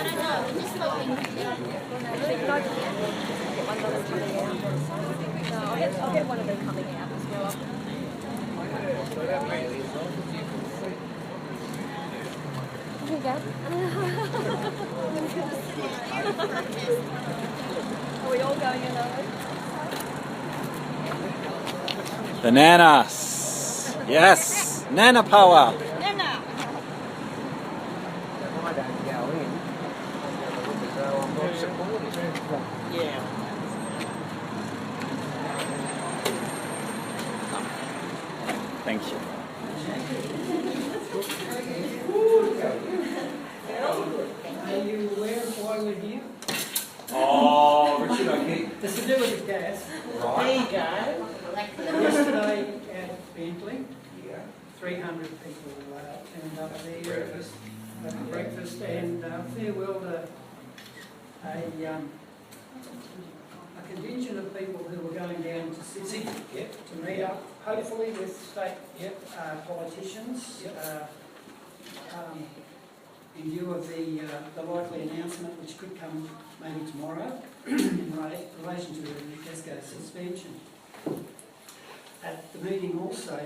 don't know. We're just hoping. I'll get one of them coming out as well. Here you go. Are we all going in over? The Nannas. Yes, Nana power. Nanna. I don't go in. So I'm not supportive. Yeah. Thank you. Are you aware of why we're here? Oh, Richard, okay. It's to do with the gas. Right. There you go. Yesterday at Bentley, 300 people turned up there at breakfast, and farewell to a contingent of people who were going down to Sydney to meet up, hopefully with state politicians. In view of the likely announcement which could come maybe tomorrow in relation to the Casco suspension. At the meeting also,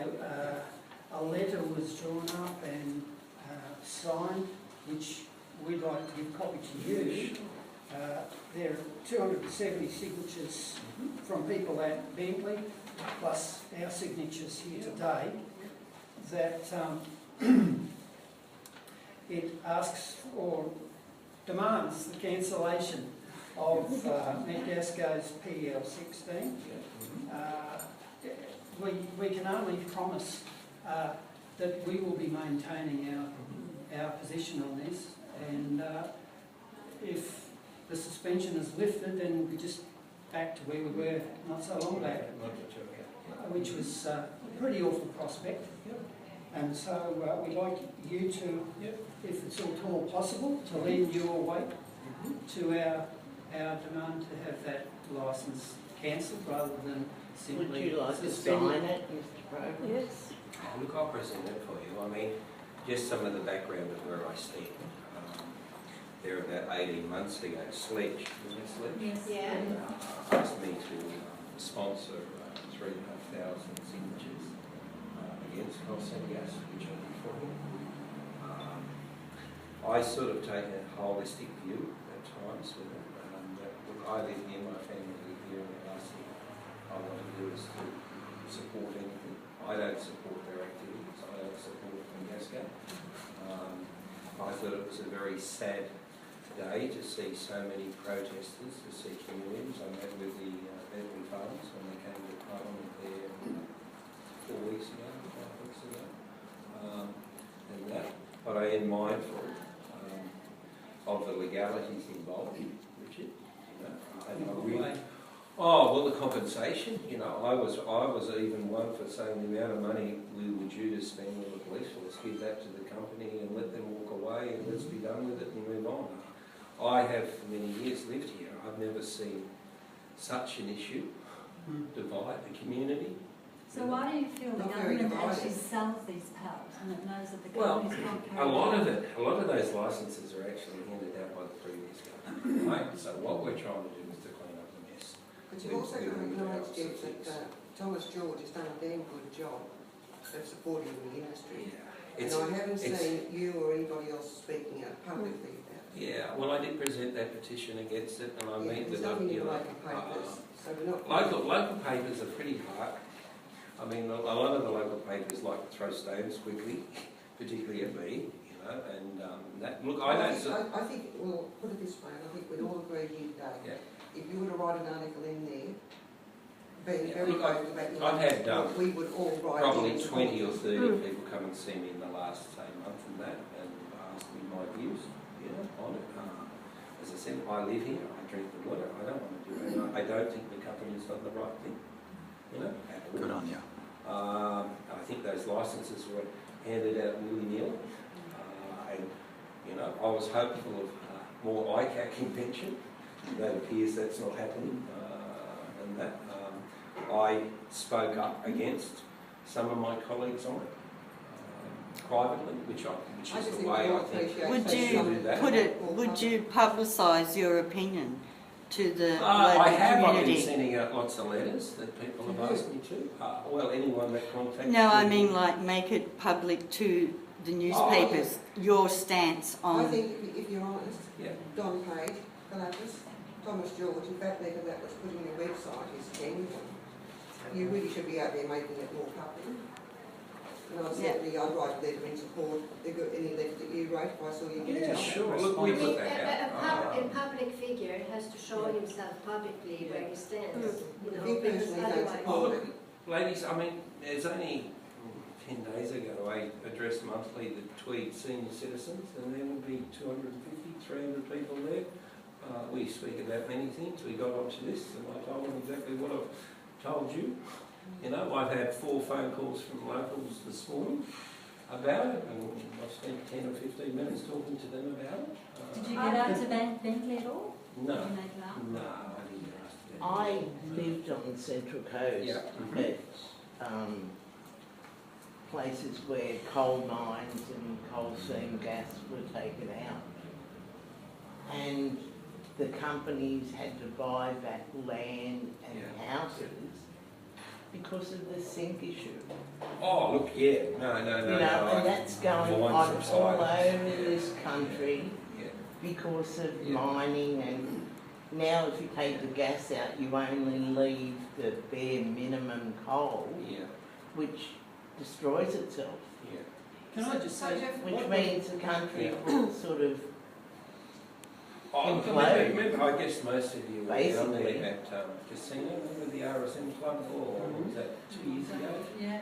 a letter was drawn up and signed, which we'd like to give a copy to you. There are 270 signatures from people at Bentley, plus our signatures here today, that it asks or demands the cancellation of Metgasco's PL16. We can only promise that we will be maintaining our position on this, and if the suspension is lifted, then we'll be just back to where we were not so long back, which was a pretty awful prospect. And so we'd like you to, if it's at all possible, to lend your weight to our demand to have that licence cancelled rather than simply Would you like to suspended. sign it, Mr. Provest? Yes. Look, I'll present it for you. I mean, just some of the background of where I stand. There about 18 months ago, Sledge, wasn't it Sledge? Yes. Yeah. Asked me to sponsor 3,500 signatures against coal seam gas, which I did for him. I sort of take a holistic view at times with it. Look, I live here, my family live here, and the last thing I want to do is to support anything. I don't support their activities. I don't support Gasco. I thought it was a very sad day to see so many protesters, to see communities. I met with the Bentley farmers when they came to Parliament there 4 weeks ago, 5 weeks ago, and that. But I am mindful of the legalities involved, Richard. And I really. Oh well, the compensation. I was even one for saying the amount of money we were due to spend on the police force, give that to the company and let them walk away and let's be done with it and move on. I have for many years lived here. I've never seen such an issue divide the community. So why do you feel the government actually sells these powers and it knows that the companies can't carry a lot of those licences are actually handed out by the previous government. Right? So what we're trying to do is to clean up the mess. But you've also got to acknowledge, Geoff, that Thomas George has done a damn good job of supporting the industry. Yeah. And I haven't seen you or anybody else speaking out publicly about it. Yeah, well, I did present that petition against it, and I meet with nothing in the local papers, so we're not... Local papers are pretty hard. I mean, a lot of the local papers like to throw stones quickly, particularly at me, and that. Look, I think, well, put it this way, I think we'd all agree here today. If you were to write an article in there, being very vocal about I've had we would all write probably 20 or 30 people come and see me in the last, say, month and that, and ask me my views, on it. As I said, I live here, I drink the water, I don't want to do it. I don't think the company's done the right thing, at all. Good on you. I think those licences were handed out willy-nilly, and I was hopeful of more ICAC convention. That appears that's not happening, and that I spoke up against some of my colleagues on it. privately, which I is just the think way we I all think appreciate Would they should do you that. put it, would you publicise your opinion to the I local have. I've been community? sending out lots of letters that people have asked me to. Well, anyone that contacts No, I me. mean like make it public to the newspapers, your stance I on... think if you're honest, Yeah. Don Page, Galactus, Thomas George, if that letter that was put in your website is genuine, you really should be out there making it more public. And I'd write a letter in support, any letter that you wrote, if I saw you. Yeah, sure. Look, we I put mean, that out. a public figure has to show himself publicly where he stands, you If know, you because personally don't otherwise... support it, Ladies, I mean, there's only 10 days ago I addressed monthly the Tweed senior citizens, and there would be 250, 300 people there. We speak about many things. We got onto this, and I told them exactly what I've told you. You know, I've had 4 phone calls from locals this morning about it, and I've spent 10 or 15 minutes talking to them about it. Did you get out to Bentley at all? No, Did you make it up? no, I didn't ask them. I lived on the Central Coast Yeah. at places where coal mines and coal seam gas were taken out. And the companies had to buy back land and houses because of the sink issue. Oh, look, yeah. No. You know, and that's going on all over this country Yeah. because of mining, and now if you take the gas out, you only leave the bare minimum coal, Yeah. which destroys itself, Yeah. Can I just say, which means the country will sort of Oh, Implode. remember, I guess most of you were down there Basically. at casino, remember the RSM club, or was that 2 years ago? Yeah,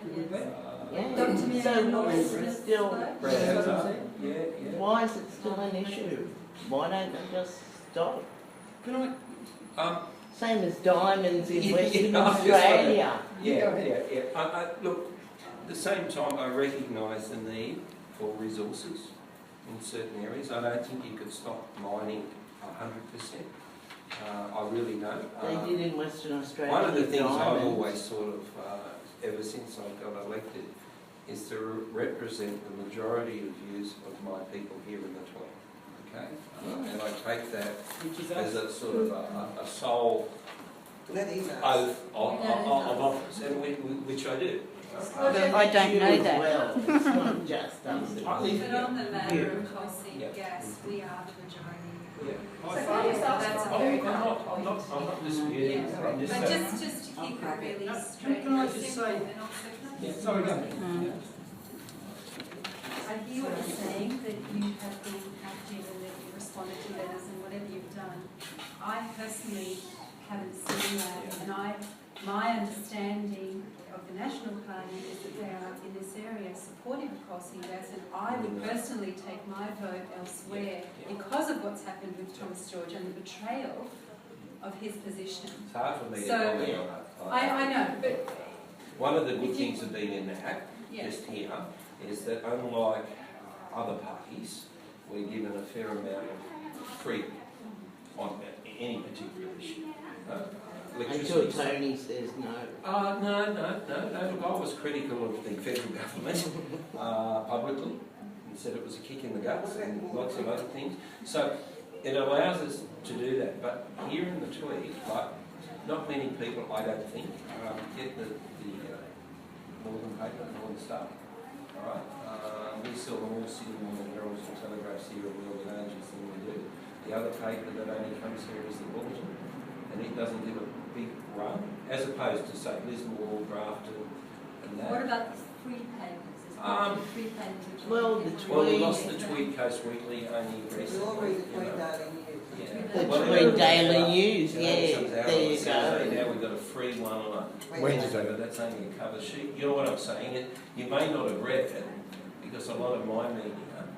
yeah. Dr. So Miriam why Norris is it was still Yeah, yeah. why is it still an issue? Why don't they just stop? can I, Same as diamonds in Yeah, Western I was just Australia. Yeah. Look, at the same time, I recognise the need for resources in certain areas. I don't think you could stop mining 100%. I really don't. They did in Western Australia. One of the with things I've diamonds. always sort of, ever since I got elected, is to represent the majority of views of my people here in the Tweed. Okay? And I take that which is as us, a sort of a sole that is us. oath of office, and which I do. I don't know You as that. well. It's not just us. But on the matter You. of coal seam Yeah. gas, we are the majority. Yeah. That's a very I'm not disputing. Yeah. I'm just But saying. just to keep it really straight. can I just say- and also, can I just- sorry, go ahead. Mm. I hear what you're saying, that you have been active and that you've responded to letters and whatever you've done. I personally haven't seen that, and my understanding of the National Party is that they are in this area supportive of coal seam gas, and I would personally take my vote elsewhere because of what's happened with Thomas George and the betrayal of his position. It's hard for me to So, comment on that. I know, but One of the good things of being in that, yeah. just here, is that unlike other parties, we're given a fair amount of freedom on any particular issue. Until Electricity. Tony says no. No. Look, I was critical of the federal government publicly and said it was a kick in the guts and lots of other things. So it allows us to do that. But here in the Tweed, not many people, I don't think, get the Northern paper, Northern Star. All right? We sell the more Sydney Morning Heralds and Telegraphs here at World Ages than we do. The other paper that only comes here is the Bulletin, and it doesn't give a big run, as opposed to, say, Lismore or Grafton and that. What about the free papers? Is there free papers which well, are the different? Well, we Tweed- lost the Tweed Coast Weekly only We recently. all read the you Tweed know. Daily News. Yeah. The Well, Tweed it Daily comes out, News, you know, yeah, it comes out there on you Saturday. go. Now we've got a free one on a Wednesday. but that's only a cover sheet. You know what I'm saying? You may not have read it, because a lot of my media,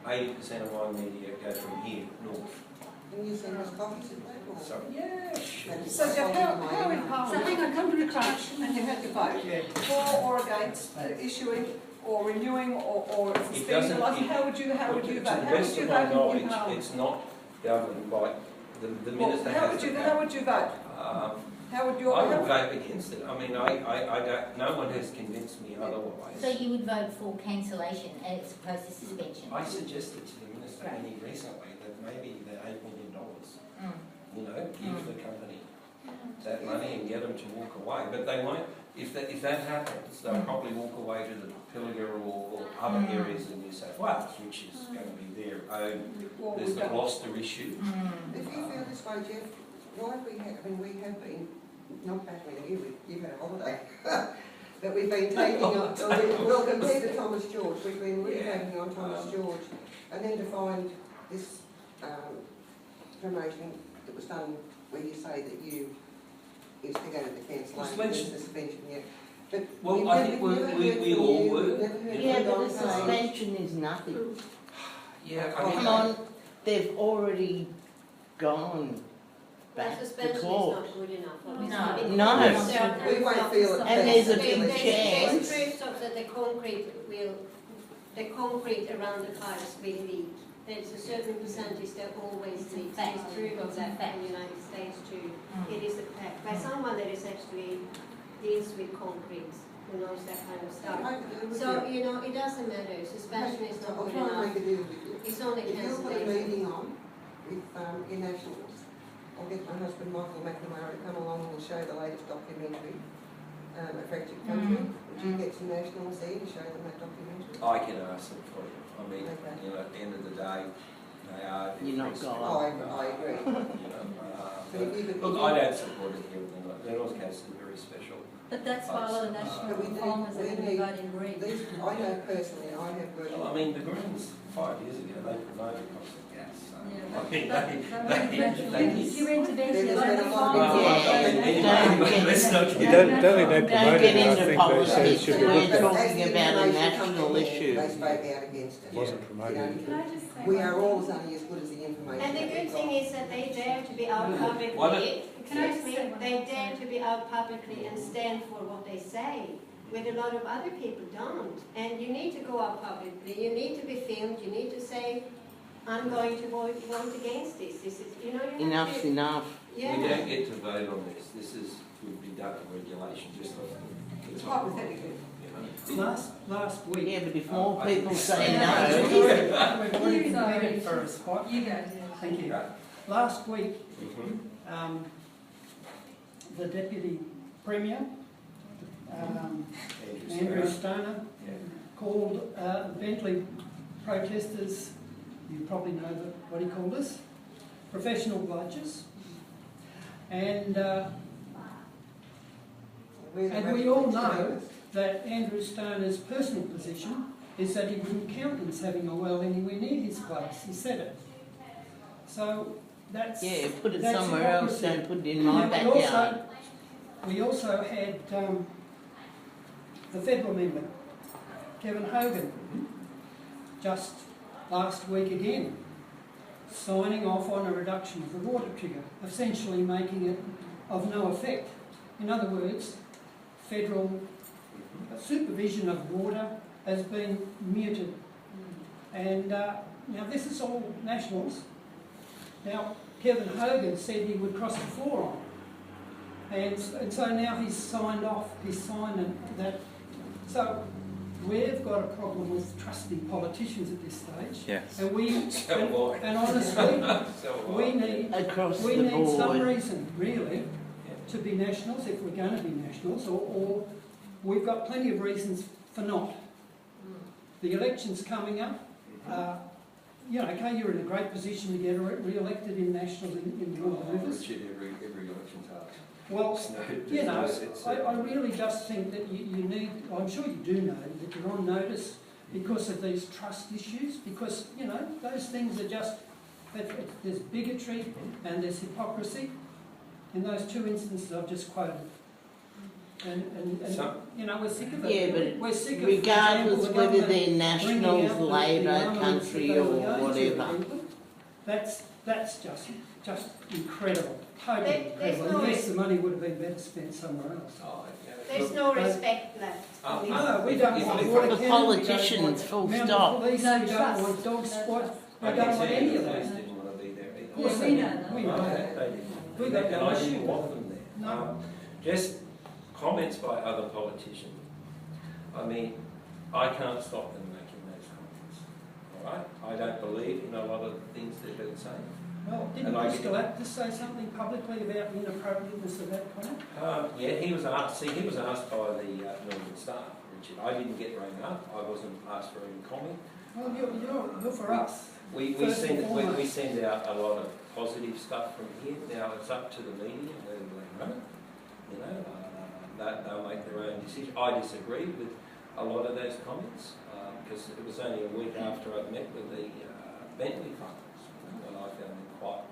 80% of my media go from here north. Can you send us copies of that? or- So, yeah, sure. So Geoff, how in So Parliament, hang on, come to the crunch. and you had to vote for or against issuing or renewing or suspending the doesn't- license, how would you vote? To How the would you best of vote my in knowledge, Parliament? it's not governed by the Well, minister how has would to you vote? Um, How would I your, would vote against it. I mean, I don't, no one has convinced me otherwise. So you would vote for cancellation as opposed to suspension? I suggested to the Minister only recently that maybe the $8 million, you know, give the company that money and get them to walk away. But they won't. If that happens, they'll probably walk away to the Pilliga or other areas in New South Wales, which is going to be their own. what There's would the that? Gloucester issue. If you feel this way, Geoff, why have we had, I mean, we have been, not battling you, you've had a holiday, but we've been taking on, well, compared to Thomas George, we've been really taking on Thomas George, and then to find this promotion that was done where you say that you is to go to the cancellation, suspension, yeah. But Well, I think we all were. Yeah, but the suspension is nothing. Yeah, I Come mean, on, they've already gone back to Suspension is court. not good enough. No. obviously. No. There's we won't feel it. And there's a There's big chance. proof of that the concrete around the cars will leak. There's a certain percentage that always leaks. There's proof of that in the United States too. It is a fact. By someone that is actually deals with concrete, who knows that kind of stuff. So, you know, it doesn't matter. Suspension is not I'll good try and enough. make a deal with you. It's only If you'll put a cancellation. meeting on with your nationals, I'll get my husband Michael McNamara to come along and we'll show the latest documentary, A Fractured Country. Would you get some nationals there to show them that documentary? I can ask them for you. I mean, Okay. you know, at the end of the day, they are. You're not expressing, God. I agree. You know, But if you could, look, I don't support it here. Nannas case is very special. But that's why a lot of national But we need- farmers are we going to need- vote in green. these, I know personally, I have worked. Well, I mean, the Greens 5 years ago they promoted cost of gas. So, Yeah, I but mean, that- they Your intervention, There's like been the a lot of farmers. let's not You get don't think they Don't promoted get it, I into think they said it politics. should be We're looked at. talking about a national issue. They spoke out against it. It wasn't promoted. Can I just say We one are thing? always only as good as the information. And the that good we've thing got. is that they dare to be out publicly. Can I just Excuse say me, one they thing? dare to be out publicly and stand for what they say, when a lot of other people don't. And you need to go out publicly, you need to be filmed, you need to say, I'm going to vote against this. This is, you know, you have Enough's to, enough. yeah. We don't get to vote on this. This is would be done in regulation, just off the It's top. hypothetical. You know. Last week. Yeah, but if more people say We've no, already competed for a spot. You go. Thank you. Okay. Last week, Mhm. the Deputy Premier, Andrew Stoner, Yeah. called Bentley protesters, you probably know what he called us, professional bludgers. And We're the we all know representatives. that Andrew Stoner's personal position is that he wouldn't countenance having a well anywhere near his place. He said it. So that's yeah, put it that's somewhere else, hypocrisy. don't put it in my Now, backyard. we also had the federal member, Kevin Hogan, just last week again, signing off on a reduction of the water trigger, essentially making it of no effect. In other words, federal supervision of water has been muted. And now this is all nationals. Now, Kevin Hogan said he would cross the floor on. And so now he's signed off, he's signed that. So we've got a problem with trusting politicians at this stage. Yes. And we, So what? and honestly, So we what? need Across we the need some board. reason, really, to be nationals, if we're going to be nationals, or we've got plenty of reasons for not. The election's coming up. You know, okay, you're in a great position to get re-elected in nationals in your rivers. Richard, every election's hard. Well, It's no- you know, it's- I really just think that you need, well, I'm sure you do know, that you're on notice because of these trust issues, because, you know, those things are just, there's bigotry and there's hypocrisy in those two instances I've just quoted. And So- you know, we're sick of it. Yeah, but we're sick of, regardless for example, the whether government they're bringing nationals, out the Labor, armaments country that they or were going to whatever. people. That's just incredible, totally There's incredible. no Yes, the money would have been better spent somewhere else. Oh, yeah. There's Look, no respect left. No, we don't if- want if- water The cannon, we don't politicians, want full mounted stop. police, No we don't trust. want dog No squad, trust. we don't want any of the that. police didn't want to be there either. Of course Yeah, they we did. know that. We know Okay, that. they did. We got And no I issue didn't with want that. them there. Just comments by other politicians. I mean, I can't stop them making those comments. All right? I don't believe in a lot of the things they've been saying. Well, didn't Chris Galactus say something publicly about the inappropriateness of that comment? Yeah, he was asked. See, he was asked by the Northern Star, Richard. I didn't get rang up. I wasn't asked for any comment. Well, you're for us. We send out a lot of positive stuff from here. Now it's up to the media whether they run it. You know, they'll make their own decision. I disagree with a lot of those comments because it was only a week after I'd met with the Bentley farmers, and I found them quite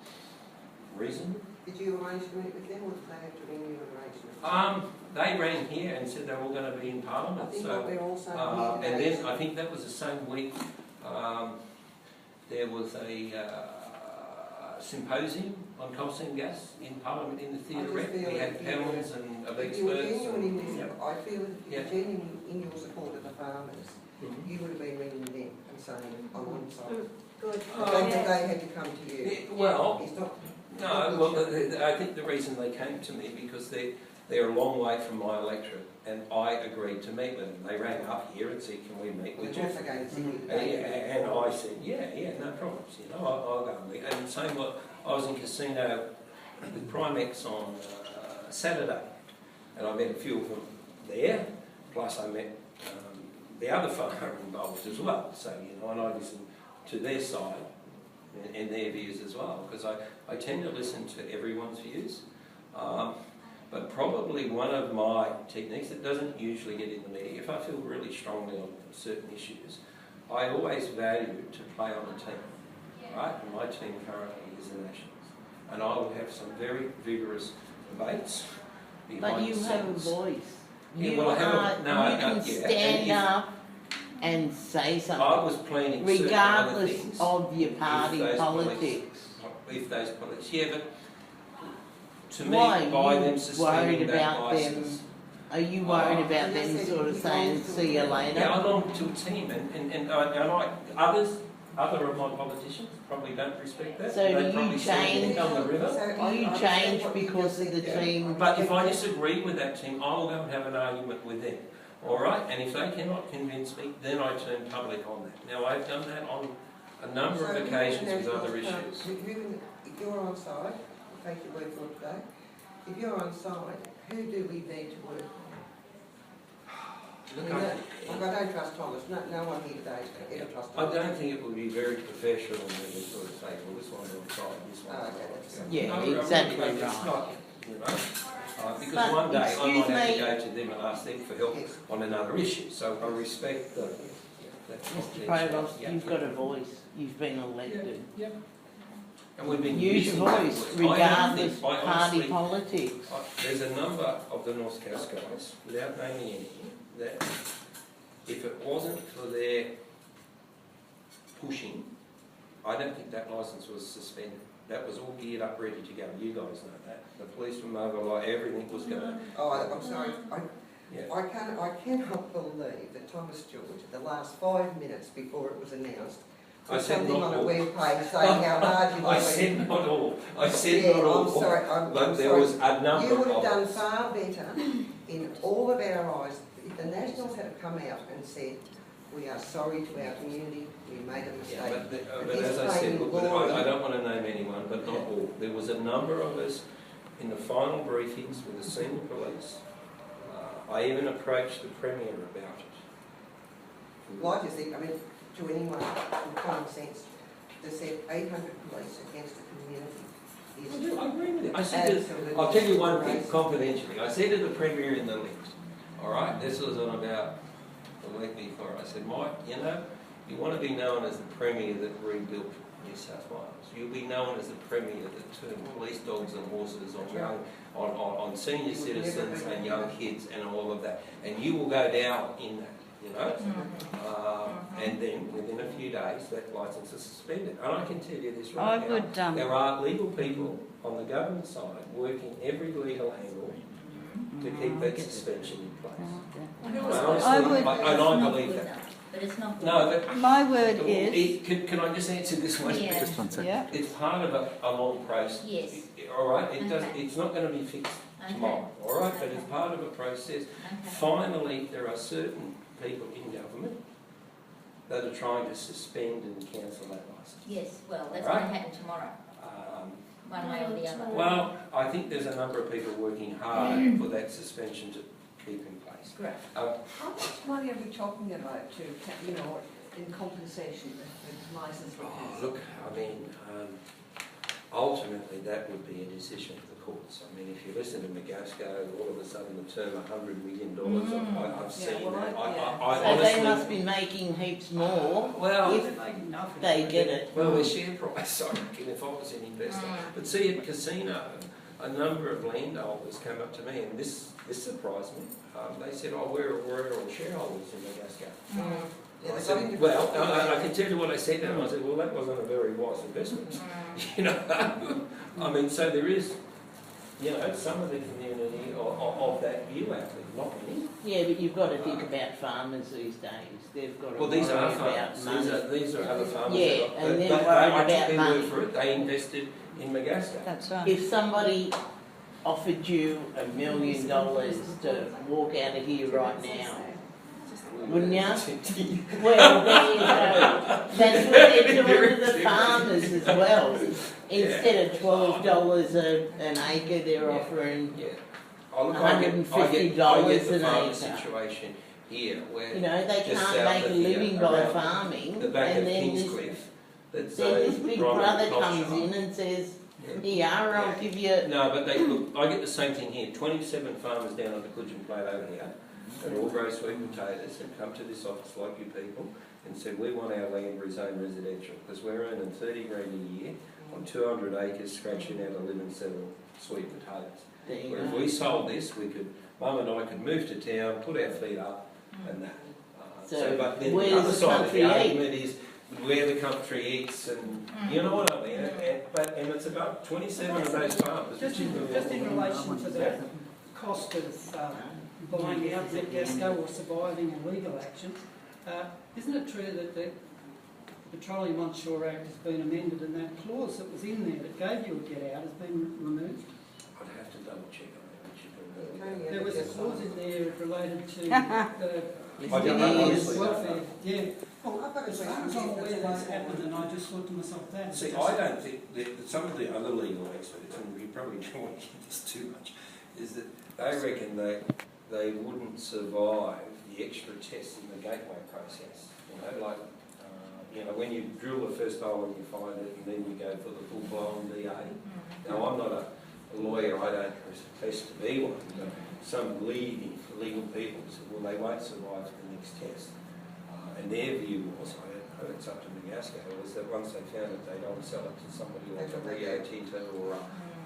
reasonable. Did you arrange to meet with them, or did they have to ring you and arrange it? They rang here and said they were going to be in Parliament. I think so, what we're also and then I think that was the same week. There was a symposium on coal seam gas in Parliament in the theatre. We had panels and of experts. I feel that if you're genuine in your support of the farmers, you would have been ringing them and saying, I'm on side. Good. They had to come to you. I think the reason they came to me because they're a long way from my electorate, and I agreed to meet with them. They rang up here and said, "Can we meet with you?" And I said, "Yeah, no problems. You know, I'll go and meet." And same, I was in Casino with Primex on Saturday, and I met a few of them there. Plus, I met the other farmer involved as well. So you know, and I listened to their side and their views as well, because I tend to listen to everyone's views. But probably one of my techniques that doesn't usually get in the media, if I feel really strongly on certain issues, I always value to play on a team, right? And my team currently is the Nationals. And I will have some very vigorous debates behind But you the have a scenes. voice. Yeah, You, well, I have you can stand up and say I something, was planning certain other regardless things of your party if those politics. If those politics, yeah, but to Why me, are by you them suspending worried that about them? licence, Are you worried about them sort of saying, see you later? yeah, I belong to a team, and other of my politicians probably don't respect that. So They do you probably see me change? down the river. Do you change because of the team? But if I disagree with that team, I will go and have an argument with them. All right, and if they cannot convince me, then I turn public on that. Now I've done that on a number of occasions with other issues. If you're on side, I'll take your word for it today. If you're on side, who do we need to work with? Look, I don't trust Thomas. No one here today is going to ever trust I Thomas. don't think it would be very professional when we sort of say, well, this one's on side, this one's on side. Yeah, No, exactly it's right. not, you know. Because But one day I might excuse have to me. go to them and ask them for help on another issue. So I respect that. Mr. Provest, you've got a voice. You've been elected. Yep. And we've been Use your using that voice, voice. regardless I party honestly- politics. There's a number of the North Coast guys, without naming any, that if it wasn't for their pushing, I don't think that licence was suspended. That was all geared up, ready to go. You guys know that. The police were mobilised, everything was going to... Oh, I'm sorry. Yeah. I cannot believe that Thomas George, at the last 5 minutes before it was announced, I put said something not on a all. web page saying how hard you were. I said not all. I said Yeah, not all. I'm sorry. But I'm there sorry. was a number You would have of done us. far better in all of our eyes if the Nationals had come out and said, we are sorry to our community, we made a mistake. Yeah, but this as I said, came look, glory. I don't want to name anyone, but not all. There was a number of us in the final briefings with the senior police. I even approached the Premier about it. Well, I just think, to anyone with common sense, to set 800 police against the community is... I agree with you. I said absolutely I'll tell you one thing, racist. confidentially. I said to the Premier in the lift, all right, this was on about the week before, I said, Mike, you know, you want to be known as the Premier that rebuilt New South Wales. You'll be known as the Premier that turned police dogs and horses on young, on senior citizens and young kids and all of that. And you will go down in that, you know. And then within a few days that licence is suspended. And I can tell you this right now, there are legal people on the government side working every legal angle to keep that suspension in place. And I believe that. but it's not good. No, but My word is, can I just answer this one? Yeah. Just one second. yeah, It's part of a long process. Yes. All right. It does. Okay. It's not going to be fixed Okay. tomorrow. All right. But Okay. it's part of a process. Okay. Finally, there are certain people in government that are trying to suspend and cancel that licence. Yes, well, that's Right. going to happen tomorrow, one way or the other. Well, I think there's a number of people working hard for that suspension to keep in place. Correct. how much money are we talking about to, you know, in compensation with licence Oh, repairs? look, I mean, ultimately that would be a decision of the courts. I mean, if you listen to McGasco, all of a sudden the term $100 million, I've seen well, that. yeah. I So honestly... they must be making heaps more Well, if They're making nothing. they get it. well, their share price, I reckon, if I was an investor. But see, at Casino, a number of landholders came up to me, and this surprised me. They said, oh, we're all shareholders in McGasco. Yeah, I they got said, into- well, I can tell you what I said to them. I said, well, that wasn't a very wise investment. You know, I mean, so there is, you know, some of the community of that view out there, not many. Yeah, but you've got to think about farmers these days. They've got to Well, these worry are about farmers. money. These are other farmers. Yeah, that and they, they're worried I about took their money. word for it. They invested in McGasco. That's right. If somebody offered you $1 million to walk out of here right now, wouldn't you? Well, there you go. That's what they're doing to the farmers as well. Instead of $12 an acre, they're offering, Yeah. Oh, look, I get $150 the an farmer acre. situation here where you know, they just can't south make a of here, living by around farming. the back of And then this, Kingscliff, that's then this big brother comes culture. in and says, Yeah. here, I'll give you... No, but they look. I get the same thing here. 27 farmers down on the Coogin Plate over here that all grow sweet potatoes and come to this office like you people and said we want our land rezoned residential because we're earning 30 grand a year on 200 acres, scratching out a living selling sweet potatoes. There you Where if go. we sold this, we could, Mum and I could move to town, put our feet up, and that. So but then where the other does the side of the country eat? argument is where the country eats, and you know what I mean. And it's about 27 of those farmers. Just in relation to the cost of buying out McGasco or surviving a legal action, isn't it true that the Petroleum Onshore Act has been amended and that clause that was in there that gave you a get out has been removed? I'd have to double check on that, Richard. There was a clause in there related to I don't know, honestly. welfare. Yeah. Well, I've got a As far question. as I'm aware, that's happened, and I just thought to myself, that. See, I don't think that some of the other legal experts, and we probably don't want to get this too much, is that they reckon they wouldn't survive the extra tests in the gateway process. You know, like, you know, when you drill the first hole and you find it, and then you go for the full-blown DA. Now, I'm not a lawyer, I don't profess to be one, but some leading legal people said, well, they won't survive the next test. And their view was, I heard it's up to McGasco, was that once they found it, they'd either sell it to somebody like a Rio Tinto or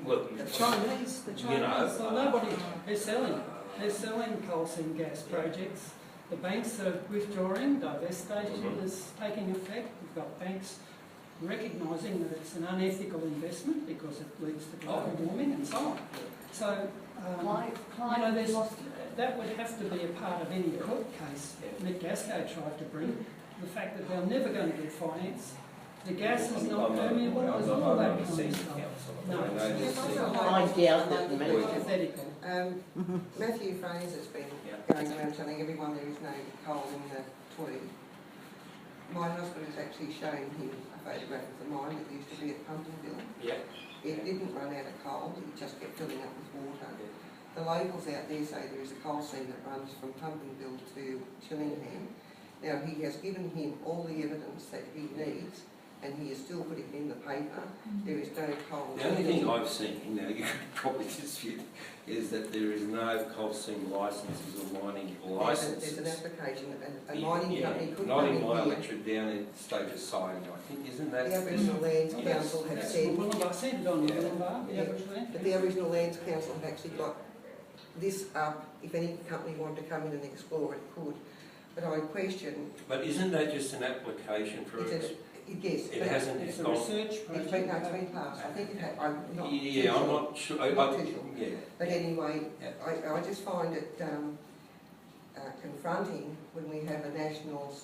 look, The Chinese. you know, So nobody, they're selling coal seam gas projects. The banks are withdrawing, divestation is taking effect. We've got banks recognising that it's an unethical investment because it leads to global warming and so on. So, you know, that would have to be a part of any court case McGasco tried to bring. The fact that they're never going to get finance. The gas is not permeable, there's all that kind of stuff. No, I doubt that it's Matthew. hypothetical. Matthew Fraser's been going around telling everyone there is no coal in the Tweed. My husband has actually shown him a photograph of the mine that used to be at Pumpkinville. yeah. It didn't run out of coal, it just kept filling up with water. The labels out there say there is a coal seam that runs from Pumpkinville to Chillingham. Now, he has given him all the evidence that he needs, and he is still putting it in the paper. There is no coal. The only thing I've seen, now you could probably dispute, is that there is no coal seam licences or mining licences. There's an application, a mining company could not come in in my here. electorate, down in State Society, I think, isn't that? The Aboriginal Lands Yes. Council have That's said, Wollongbar, I sent it on Yeah. Wollongbar, the Yeah. Aboriginal Land. but the Aboriginal Lands Council have actually got this up. If any company wanted to come in and explore it, could. But I question, But isn't that just an application for it's yes, it but hasn't It's a gone. research it's project. been passed. I think it had, I'm not too Yeah, I'm sure. not sure. Not too sure. Yeah. But anyway, Yeah. I just find it confronting when we have a national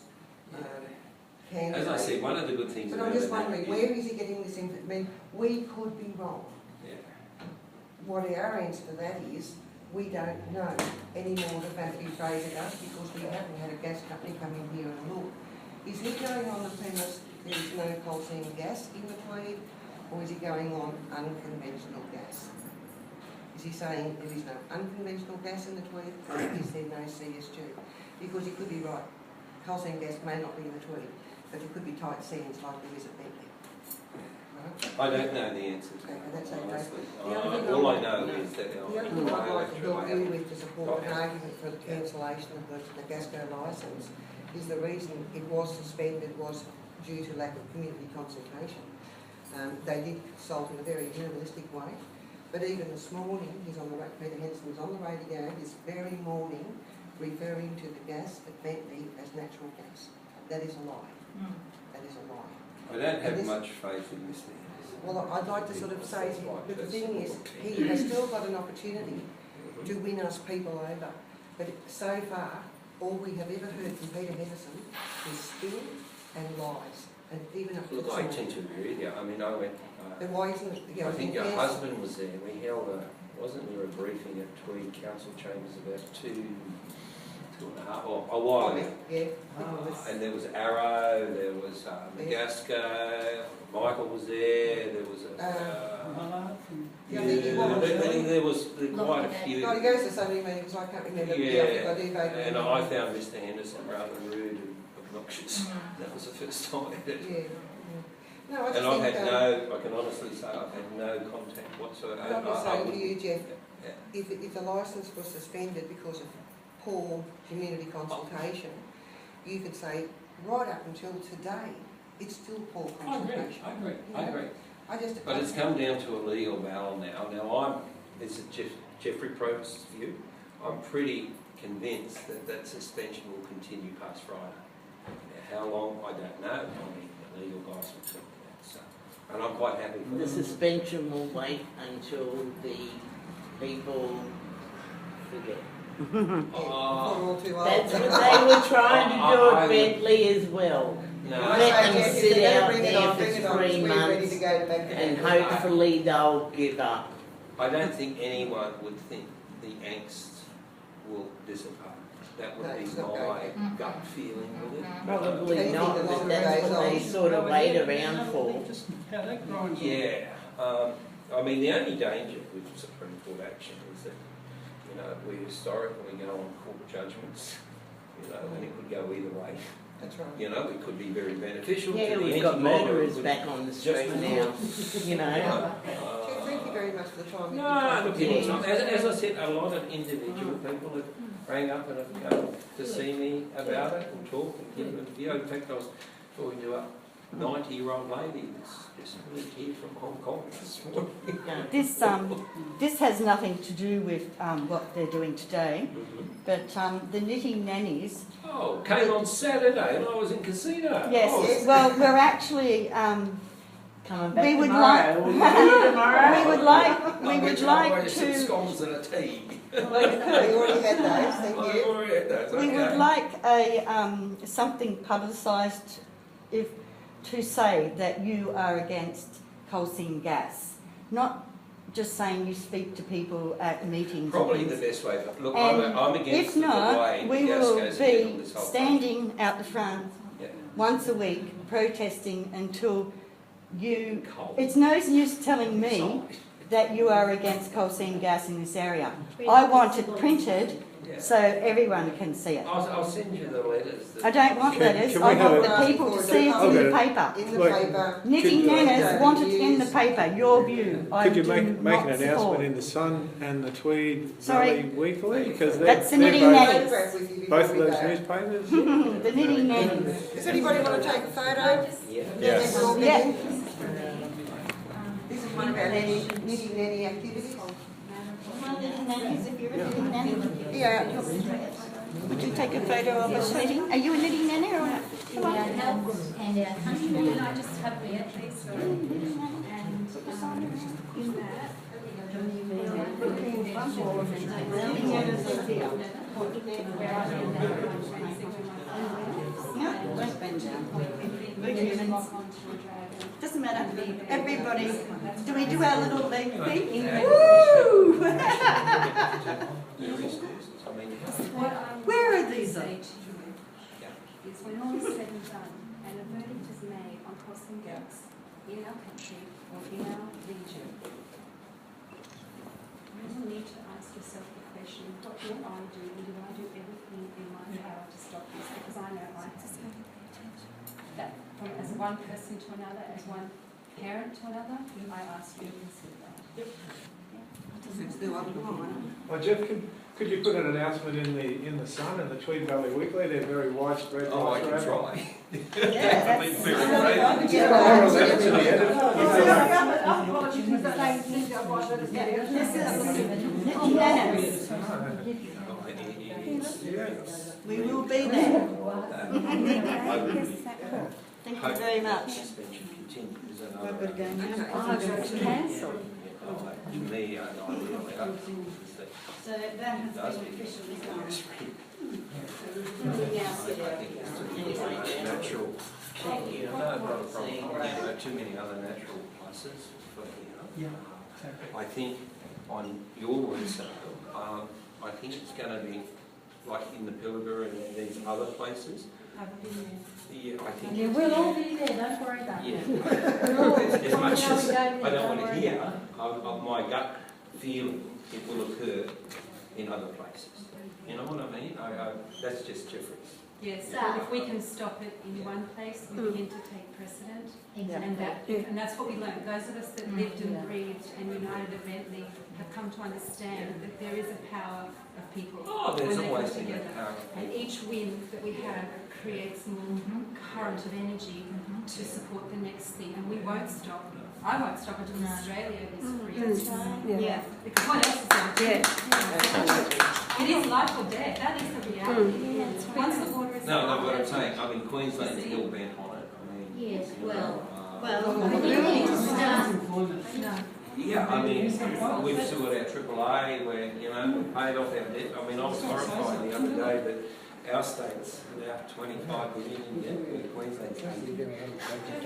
As I said, one of the good things But about I'm just the wondering, map where is he getting this information? I mean, we could be wrong. Yeah. What our answer to that is, we don't know any more than Matthew Fraser does because we haven't had a gas company come in here and look. Is he going on the premise there is no coal seam gas in the Tweed, or is he going on unconventional gas? Is he saying there is no unconventional gas in the Tweed, or is there no CSG? Because he could be right. Coal seam gas may not be in the Tweed, but it could be tight seams like there is at Bentley. I don't know the answer to Okay, that, that's okay. honestly. The other thing All I I know want- is that The other thing I'd like to help you with to support an argument for the cancellation of the Gasco licence is the reason it was suspended was due to lack of community consultation. They did consult in a very journalistic way, but even this morning, Peter Henson was on the radio this very morning referring to the gas at Bentley as natural gas. That is a lie. That is a lie. I don't have much faith in this thing. Well, I'd like to sort of say to you, but the thing is, he has still got an opportunity to win us people over. But so far, all we have ever heard from Peter Henderson is spin and lies. And even up to Look, this I morning. tend to agree with you. I mean, I went, Then why isn't it, you know, I think your yes, husband was there. We held wasn't there a briefing at Tweed Council Chambers about two and a half, or a while ago. Yeah. And there was Arrow, there was Magasco, Michael was there, there was Yeah, I think he was. there was quite a few. No, he goes to so many meetings, I can't remember. Yeah, I think I do vaguely and remember. I found Mr Henderson rather rude and obnoxious. That was the first time I did it. Yeah. No, I just And I've think, had no, I can honestly say I've had no contact whatsoever. I'm just saying to you, Geoff, Yeah. if the licence was suspended because of poor community consultation, you could say, right up until today, it's still poor consultation. I agree. But it's come down to a legal battle now. Now this is Geoffrey Provest's view. I'm pretty convinced that that suspension will continue past Friday. Now, how long, I don't know. I mean, the legal guys will tell me that. So, and I'm quite happy for The them. suspension will wait until the people forget. Oh, That's what they were trying to do at Bentley as well. no. Let them sit out there for 3 months and hopefully they'll give up. I don't think anyone would think the angst will dissipate. That would be my gut feeling with it. Probably not, but that's what they sort of wait around for. Just how that grinds on. Yeah. I mean, the only danger with Supreme Court action is that, you know, we historically go on court judgments, you know, and it could go either way. That's right. You know, it could be very beneficial Yeah, to the we've got anti-model, murderers it back on the just street now, you know. Thank you very much for the time. No, look, Yeah. as I said, a lot of individual people have rang up and have come to see me about it and talk and give an interview. In fact, I was talking to a 90-year-old lady that's just moved here from Hong Kong this morning. This has nothing to do with what they're doing today, but the knitting nannies. Oh, came on Saturday and I was in casino. Yes, Oh, well, we're actually. Coming back We would tomorrow. like- Will you do tomorrow? We would like some to. scones and a tea. We already had those, thank I you. already had those, We okay. would like a something publicised, if to say that you are against coal seam gas, not just saying you speak to people at meetings. Probably and the things. best way. Look, And I'm against if the not, way we gas will goes handled be this whole standing out the front Yeah. once a week protesting until you. Coal. It's no use telling me Sorry. that you are against coal seam gas in this area. I want it printed Yeah. so everyone can see it. I'll send you the letters. I don't want letters, can I we have want a- the people to see it in the paper. In the Like- paper. Knitting Nannas want it in the paper, your view. I Could you do make an not announcement support. in the Sun and the Tweed Sorry? Valley Weekly? Because That's the they're Knitting both, Nannies. Photograph with you before both of we those go. newspapers. The Knitting Nannies. Does anybody want to take a photo? Yeah. Yes. Then we'll Yeah. begin. This is one of our knitting nanny activities. Knitting Nannies, if you're a knitting nanny. Yeah. Would you take a photo of us knitting? Are you a knitting nanny or not? Come on. And our country. Can I just have me at least? And in that. One for all of them. Nannas is here. Where I live now, I'm racing with my father. No, don't bend down. We're And humans. lock onto a dragon. Doesn't matter. Everybody, do we do our little leg thing? Yeah. Woo! There is courses, I mean, What I would Where are like to these say at? to you is when all is said and done, and a verdict is made on costs and gaps in our country or in our region, you will need to ask yourself the question, what do I do, and do I do everything in my power to stop this? Because I know I have that from as one person to another, as one parent to another, I ask you to consider that. Let's do other one. Well, Geoff, could you put an announcement in the Sun and the Tweed Valley Weekly? They're very widespread. oh, I right can throughout. try. Yeah, I've been that's. very Or brave. send it to the editor. Nannas. Oh, yes. We will be there. I would be. Thank you very much. Suspension continues and I've got to go now. Okay. Oh, I've got to cancel. To me, I really hope is that So that has does been become officially a done. street. Yes, I think it's a natural, not a problem, too many other natural places for here. Yeah, exactly. I think on your words, I think it's going to be like in the Pilbara and these other places. Yeah, I think. Yeah, we'll all be there, don't worry about Yeah. it. As much as I don't want to hear, of my gut feeling, it will occur in other places. You know what I mean? That's just Jeffrey's. Yes, but if we can stop it in one place, we begin to take precedent. And that's what we learned. Those of us that lived and breathed and united at Bentley have come to understand that there is a power of people Oh, there's when they always come been together. that power. And each win that we have creates more current of energy to support the next thing. And we won't stop. I won't stop until Australia is free. Yeah. Because what else is going to It is life or death. That is the reality. Once the water is No, what I'm saying, I mean, Queensland's still bent on it. I mean, Yes, you know, well, Well, we need to start. yeah, I mean, we've still got our AAA where, you know, we paid off our debt. I mean, I was horrified the other day that our state's about 25 billion in debt, where Queensland's 80.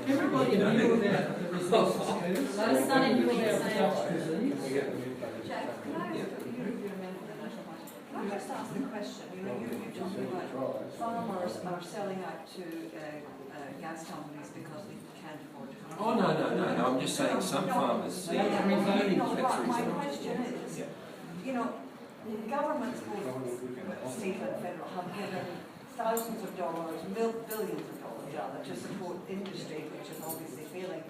Everybody knew about the resources curves. Let us not in About the Dutch disease. Can I just ask the question, you're talking about farmers are selling out to gas companies because they can't afford to come. Oh, no, I'm just saying some farmers see. My That's question is, you know, governments, both state and federal, have given thousands of dollars, billions of dollars rather, to support industry, which is obviously failing.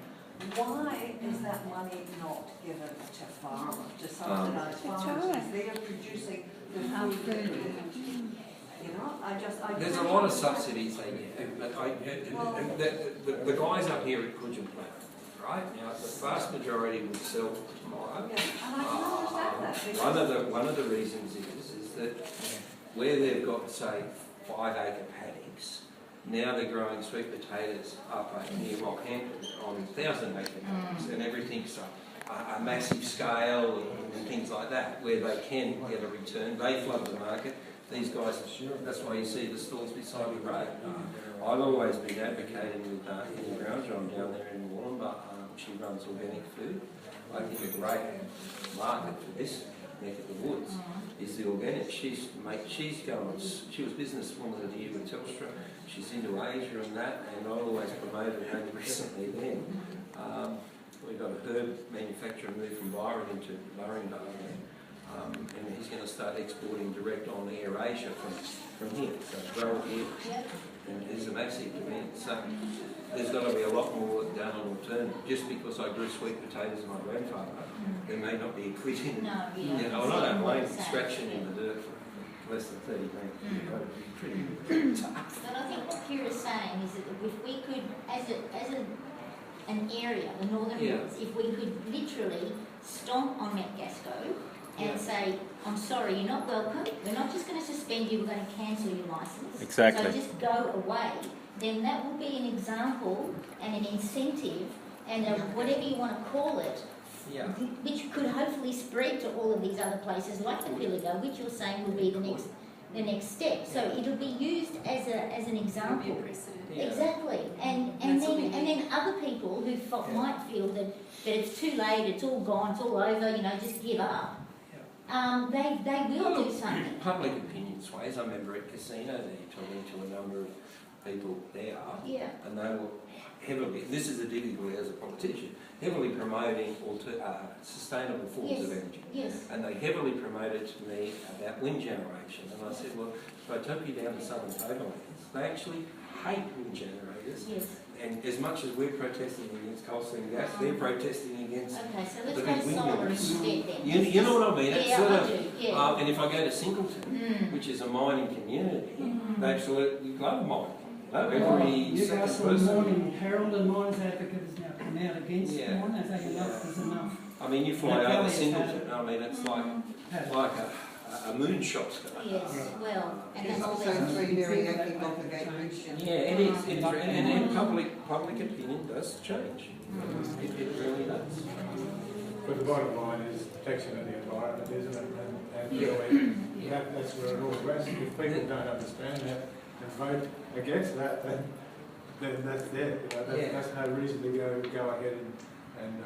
Why is that money not given to farmers, to subsidise farmers? They are producing the food. You know, There's a lot of subsidies they get, but the guys up here at Coogin Plant, right? Now, the vast majority will sell tomorrow. Yeah, and I can understand that. One of the reasons is that where they've got, say, 5 acre paddocks, now they're growing sweet potatoes up near Rockhampton on 1,000 acre paddocks, and everything's a massive scale and things like that, where they can get a return. They flood the market. These guys, that's why you see the stalls beside the road. I've always been advocating with Annie Brownjohn down there in Wollongong. She runs organic food. I think a great market for this neck of the woods is the organic. She's going. She was businesswoman of the year with Telstra. She's into Asia and that, and I always promoted her recently then. We've got a herb manufacturer moved from Byron into Murrayndale there. And he's going to start exporting direct on Air Asia from here. So grow it here. And there's a massive demand. So there's got to be a lot more work done on alternative. Just because I grew sweet potatoes with my grandfather, there may not be a quid in it. No, You know, and I don't mind scratching in the dirt for less than 30 grand. You've got to be pretty tough. But I think what Kira's saying is that if we could, as an area, the Northern Hills, if we could literally stomp on Mount Gasco and say, I'm sorry, you're not welcome, we're not just going to suspend you, we're going to cancel your licence. Exactly. So just go away. Then that will be an example and an incentive and whatever you want to call it Yeah. which could hopefully spread to all of these other places like the Pilliga, which you're saying will be the next step. So it'll be used as an example. Yeah. Exactly, and then other people who might feel that it's too late, it's all gone, it's all over, you know, just give up. They will do something. Public opinion sways. I remember at casino there talking to a number of people there, Yeah. and they were heavily, this is a difficulty as a politician, heavily promoting sustainable forms of energy. Yes. And they heavily promoted to me about wind generation. And I said, well, if I took you down to southern Tablelands, they actually hate wind generators. Yes. And as much as we're protesting against coal seam gas, they're protesting against Okay, so the let's big go wind solar units. instead then. You know what I mean? It's Yeah, sort I of, do, yeah. and if I go to Singleton, which is a mining community, they absolutely love mining. Every second Newcastle person. Morning Herald and Mines Advocate has now come out against Yeah. mine. They say enough is enough. I mean, you fly That over valley is Singleton, I mean, it's like a moonshot. Yes, well, and then all So these... Tweed very active on the Gate Bridge. Yeah, it is, and public opinion does change. It really does. But the bottom line is protection of the environment, isn't it? And really, that's where it all rests. If people don't understand that and vote against that, then that's it. You know, that's no reason to go ahead and